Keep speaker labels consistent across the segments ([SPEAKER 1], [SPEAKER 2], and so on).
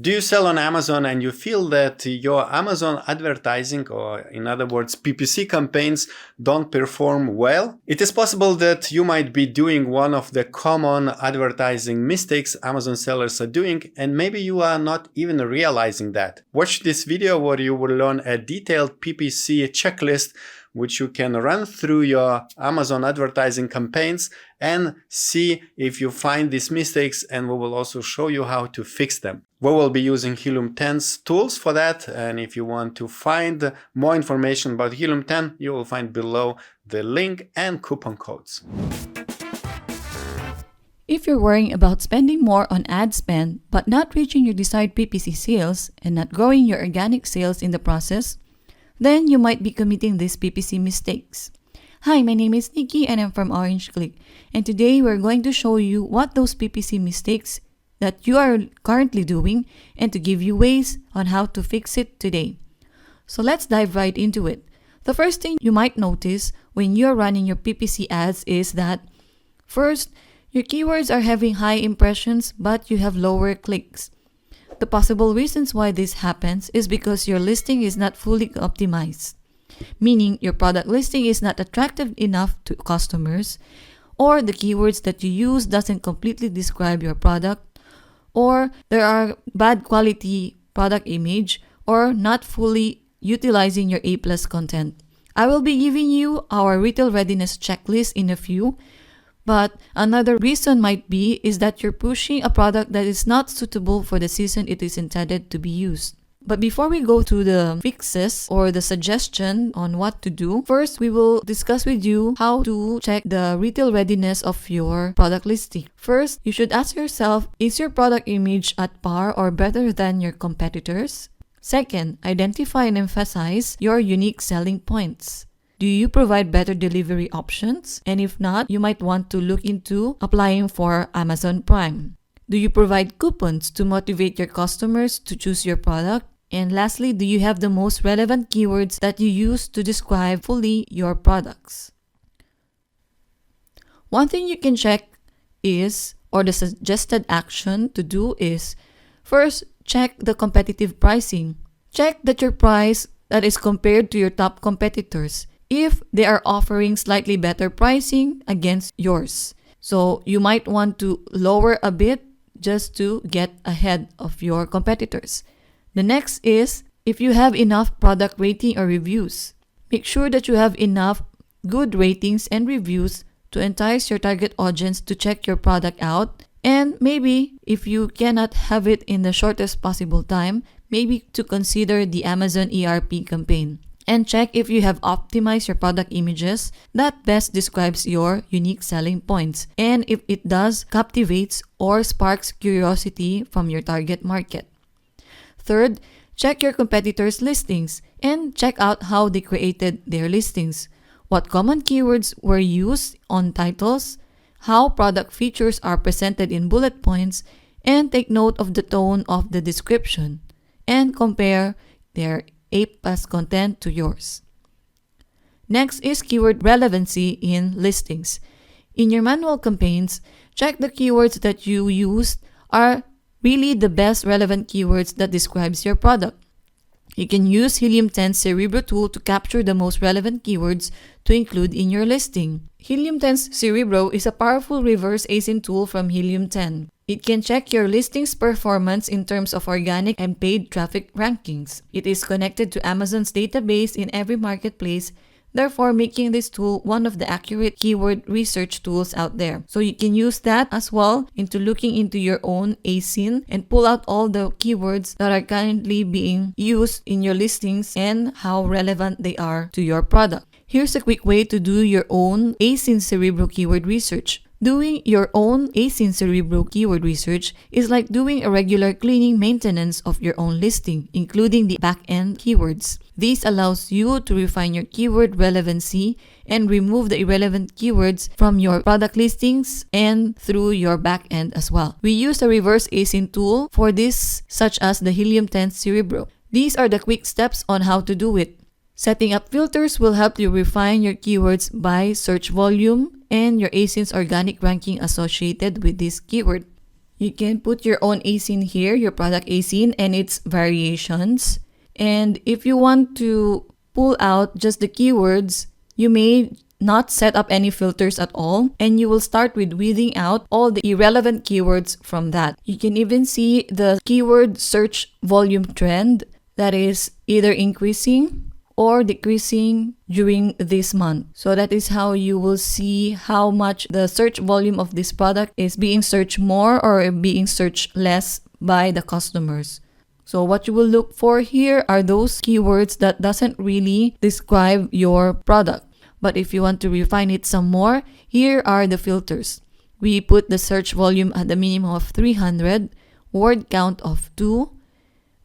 [SPEAKER 1] Do you sell on Amazon and you feel that your Amazon advertising, or in other words, PPC campaigns, don't perform well? It is possible that you might be doing one of the common advertising mistakes Amazon sellers are doing, and maybe you are not even realizing that. Watch this video where you will learn a detailed PPC checklist which you can run through your Amazon advertising campaigns and see if you find these mistakes, and we will also show you how to fix them. We will be using Helium 10's tools for that, and if you want to find more information about Helium 10, you will find below the link and coupon codes.
[SPEAKER 2] If you're worrying about spending more on ad spend but not reaching your desired PPC sales and not growing your organic sales in the process, then you might be committing these PPC mistakes. Hi, my name is Nikki and I'm from Orange Click, and today we're going to show you what those PPC mistakes that you are currently doing and to give you ways on how to fix it today. So let's dive right into it. The first thing you might notice when you're running your PPC ads is that first, your keywords are having high impressions but you have lower clicks. The possible reasons why this happens is because your listing is not fully optimized, meaning your product listing is not attractive enough to customers, or the keywords that you use doesn't completely describe your product, or there are bad quality product image, or not fully utilizing your A+ content. I will be giving you our retail readiness checklist in a few. But another reason might be is that you're pushing a product that is not suitable for the season it is intended to be used. But before we go to the fixes or the suggestion on what to do, first we will discuss with you how to check the retail readiness of your product listing. First, you should ask yourself, is your product image at par or better than your competitors? Second, identify and emphasize your unique selling points. Do you provide better delivery options? And if not, you might want to look into applying for Amazon Prime. Do you provide coupons to motivate your customers to choose your product? And lastly, do you have the most relevant keywords that you use to describe fully your products? One thing you can check is, or the suggested action to do is, first, check the competitive pricing. Check that your price that is compared to your top competitors, if they are offering slightly better pricing against yours. So you might want to lower a bit just to get ahead of your competitors. The next is if you have enough product rating or reviews. Make sure that you have enough good ratings and reviews to entice your target audience to check your product out. And maybe if you cannot have it in the shortest possible time, maybe to consider the Amazon ERP campaign. And check if you have optimized your product images that best describes your unique selling points, and if it does captivates or sparks curiosity from your target market. Third, check your competitors' listings and check out how they created their listings, what common keywords were used on titles, how product features are presented in bullet points, and take note of the tone of the description, and compare their A+ content to yours. Next is keyword relevancy in listings. In your manual campaigns, check the keywords that you used are really the best relevant keywords that describes your product. You can use Helium 10's Cerebro tool to capture the most relevant keywords to include in your listing. Helium 10's Cerebro is a powerful reverse ASIN tool from Helium 10. It can check your listing's performance in terms of organic and paid traffic rankings. It is connected to Amazon's database in every marketplace, therefore making this tool one of the accurate keyword research tools out there. So you can use that as well into looking into your own ASIN and pull out all the keywords that are currently being used in your listings and how relevant they are to your product. Here's a quick way to do your own ASIN Cerebro keyword research. Doing your own ASIN Cerebro keyword research is like doing a regular cleaning maintenance of your own listing, including the back-end keywords. This allows you to refine your keyword relevancy and remove the irrelevant keywords from your product listings and through your back-end as well. We use a reverse ASIN tool for this, such as the Helium 10 Cerebro. These are the quick steps on how to do it. Setting up filters will help you refine your keywords by search volume and your ASIN's organic ranking associated with this keyword. You can put your own ASIN here, your product ASIN, and its variations. And if you want to pull out just the keywords, you may not set up any filters at all, and you will start with weeding out all the irrelevant keywords from that. You can even see the keyword search volume trend that is either increasing or decreasing during this month. So that is how you will see how much the search volume of this product is being searched more or being searched less by the customers. So what you will look for here are those keywords that doesn't really describe your product. But if you want to refine it some more, here are the filters. We put the search volume at the minimum of 300, word count of 2,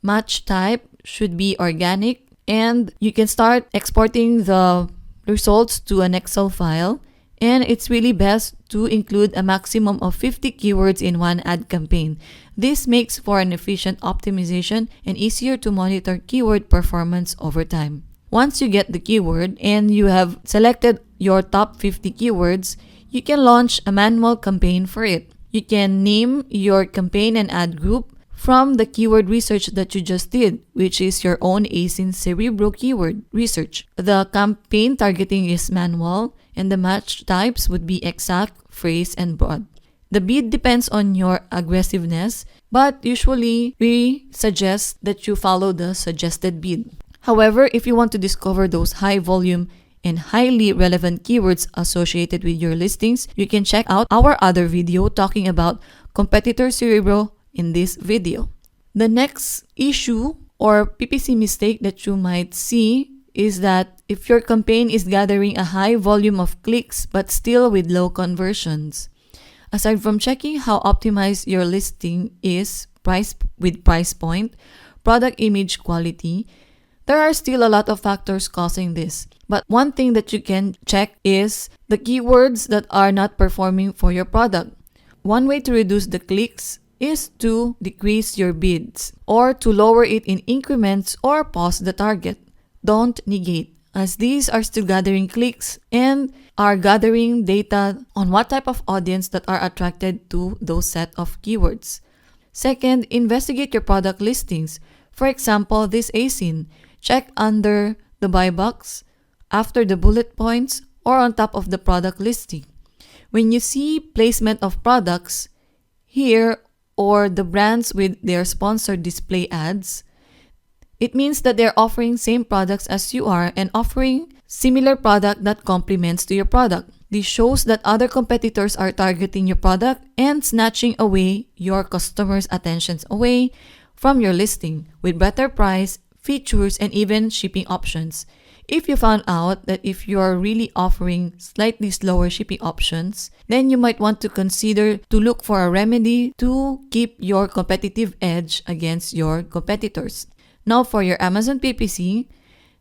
[SPEAKER 2] match type should be organic, and you can start exporting the results to an Excel file. And it's really best to include a maximum of 50 keywords in one ad campaign. This makes for an efficient optimization and easier to monitor keyword performance over time. Once you get the keyword and you have selected your top 50 keywords, you can launch a manual campaign for it. You can name your campaign and ad group from the keyword research that you just did, which is your own ASIN Cerebro keyword research. The campaign targeting is manual, and the match types would be exact, phrase, and broad. The bid depends on your aggressiveness, but usually we suggest that you follow the suggested bid. However, if you want to discover those high volume and highly relevant keywords associated with your listings, you can check out our other video talking about Competitor Cerebro in this video. The next issue or PPC mistake that you might see is that if your campaign is gathering a high volume of clicks but still with low conversions. Aside from checking how optimized your listing is, price point, product image quality, there are still a lot of factors causing this. But one thing that you can check is the keywords that are not performing for your product. One way to reduce the clicks is to decrease your bids or to lower it in increments or pause the target. Don't negate, as these are still gathering clicks and are gathering data on what type of audience that are attracted to those set of keywords. Second, investigate your product listings. For example, this ASIN. Check under the buy box, after the bullet points, or on top of the product listing. When you see placement of products here or the brands with their sponsored display ads, it means that they're offering same products as you are and offering similar product that complements to your product. This shows that other competitors are targeting your product and snatching away your customers' attentions away from your listing with better price, features, and even shipping options. If you found out that if you are really offering slightly slower shipping options, then you might want to consider to look for a remedy to keep your competitive edge against your competitors. Now for your Amazon PPC,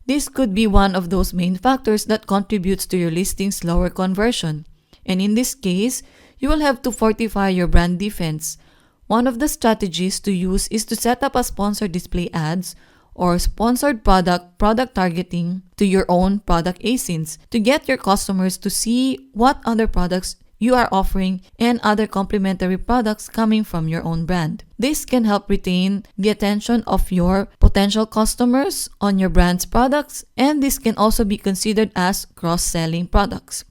[SPEAKER 2] this could be one of those main factors that contributes to your listing's lower conversion. And in this case, you will have to fortify your brand defense. One of the strategies to use is to set up a sponsored display ads or sponsored product targeting to your own product ASINs to get your customers to see what other products you are offering and other complementary products coming from your own brand. This can help retain the attention of your potential customers on your brand's products, and this can also be considered as cross-selling products.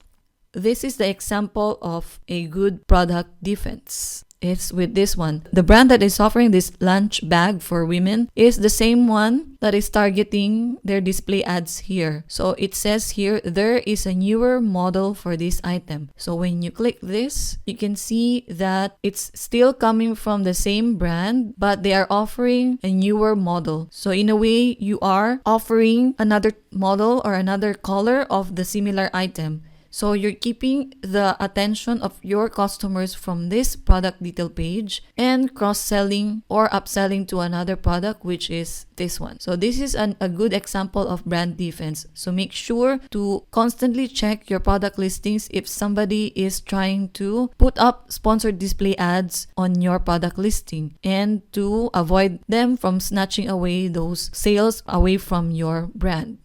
[SPEAKER 2] This is the example of a good product defense. It's with this one. The brand that is offering this lunch bag for women is the same one that is targeting their display ads here. So it says here, there is a newer model for this item. So when you click this, you can see that it's still coming from the same brand, but they are offering a newer model. So in a way, you are offering another model or another color of the similar item. So you're keeping the attention of your customers from this product detail page and cross-selling or upselling to another product, which is this one. So this is a good example of brand defense. So make sure to constantly check your product listings if somebody is trying to put up sponsored display ads on your product listing and to avoid them from snatching away those sales away from your brand.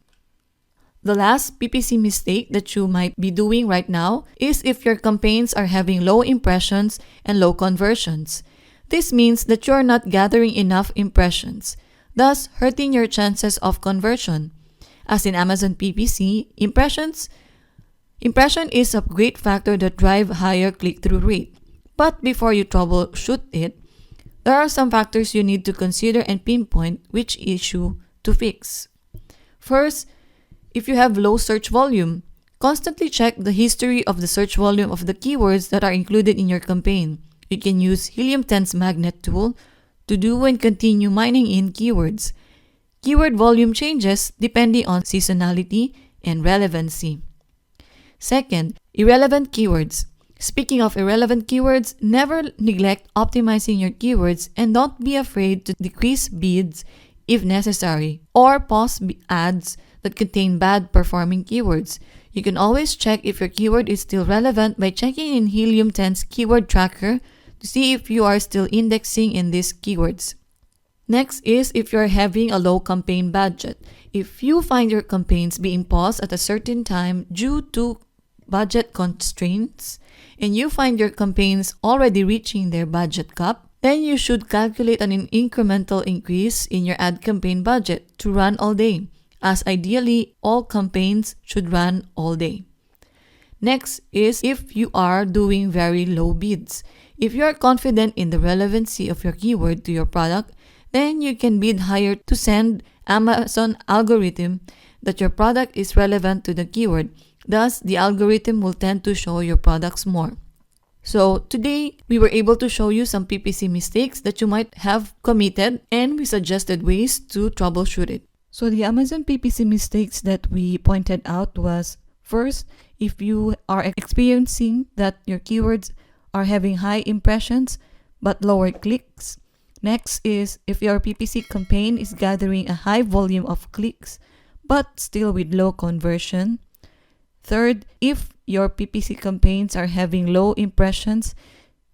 [SPEAKER 2] The last PPC mistake that you might be doing right now is if your campaigns are having low impressions and low conversions. This means that you're not gathering enough impressions, thus hurting your chances of conversion. As in Amazon PPC, impression is a great factor that drive higher click-through rate. But before you troubleshoot it, there are some factors you need to consider and pinpoint which issue to fix. First, if you have low search volume, constantly check the history of the search volume of the keywords that are included in your campaign. You can use Helium 10's magnet tool to do and continue mining in keywords. Keyword volume changes depending on seasonality and relevancy. Second, irrelevant keywords. Speaking of irrelevant keywords, never neglect optimizing your keywords and don't be afraid to decrease bids if necessary or pause ads that contain bad performing keywords. You can always check if your keyword is still relevant by checking in Helium 10's keyword tracker to see if you are still indexing in these keywords. Next is if you're having a low campaign budget. If you find your campaigns being paused at a certain time due to budget constraints, and you find your campaigns already reaching their budget cap, then you should calculate an incremental increase in your ad campaign budget to run all day, as ideally all campaigns should run all day. Next is if you are doing very low bids. If you are confident in the relevancy of your keyword to your product, then you can bid higher to send Amazon algorithm that your product is relevant to the keyword. Thus, the algorithm will tend to show your products more. So today, we were able to show you some PPC mistakes that you might have committed, and we suggested ways to troubleshoot it. So the Amazon PPC mistakes that we pointed out was, first, if you are experiencing that your keywords are having high impressions but lower clicks. Next is if your PPC campaign is gathering a high volume of clicks but still with low conversion. Third, if your PPC campaigns are having low impressions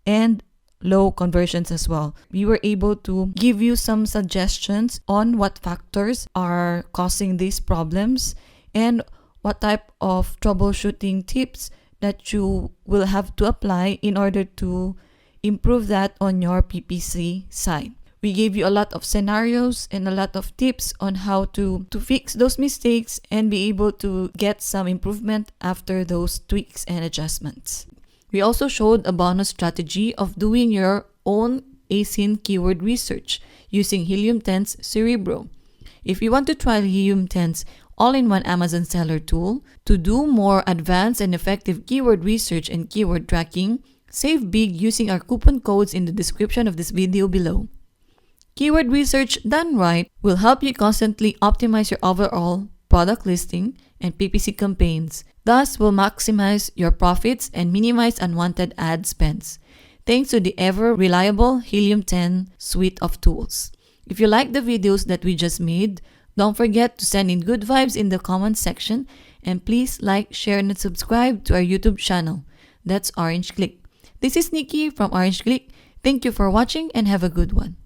[SPEAKER 2] and low conversions as well. We were able to give you some suggestions on what factors are causing these problems and what type of troubleshooting tips that you will have to apply in order to improve that on your PPC side. We gave you a lot of scenarios and a lot of tips on how to fix those mistakes and be able to get some improvement after those tweaks and adjustments. We also showed a bonus strategy of doing your own ASIN keyword research using Helium 10's Cerebro. If you want to try Helium 10's all-in-one Amazon seller tool to do more advanced and effective keyword research and keyword tracking, save big using our coupon codes in the description of this video below. Keyword research done right will help you constantly optimize your overall product listing and PPC campaigns, thus will maximize your profits and minimize unwanted ad spends, thanks to the ever-reliable Helium 10 suite of tools. If you like the videos that we just made, don't forget to send in good vibes in the comments section, and please like, share, and subscribe to our YouTube channel. That's Orange Click. This is Nikki from Orange Click. Thank you for watching and have a good one.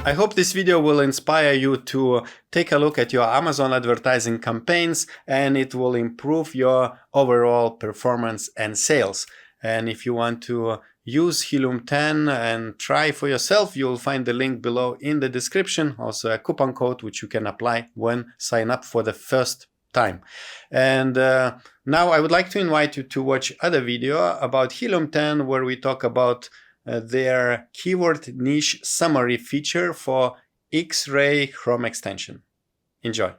[SPEAKER 1] I hope this video will inspire you to take a look at your Amazon advertising campaigns, and it will improve your overall performance and sales. And if you want to use Helium 10 and try for yourself, you'll find the link below in the description, also a coupon code which you can apply when sign up for the first time. And now I would like to invite you to watch other video about Helium 10 where we talk about their keyword niche summary feature for X-Ray Chrome extension. Enjoy!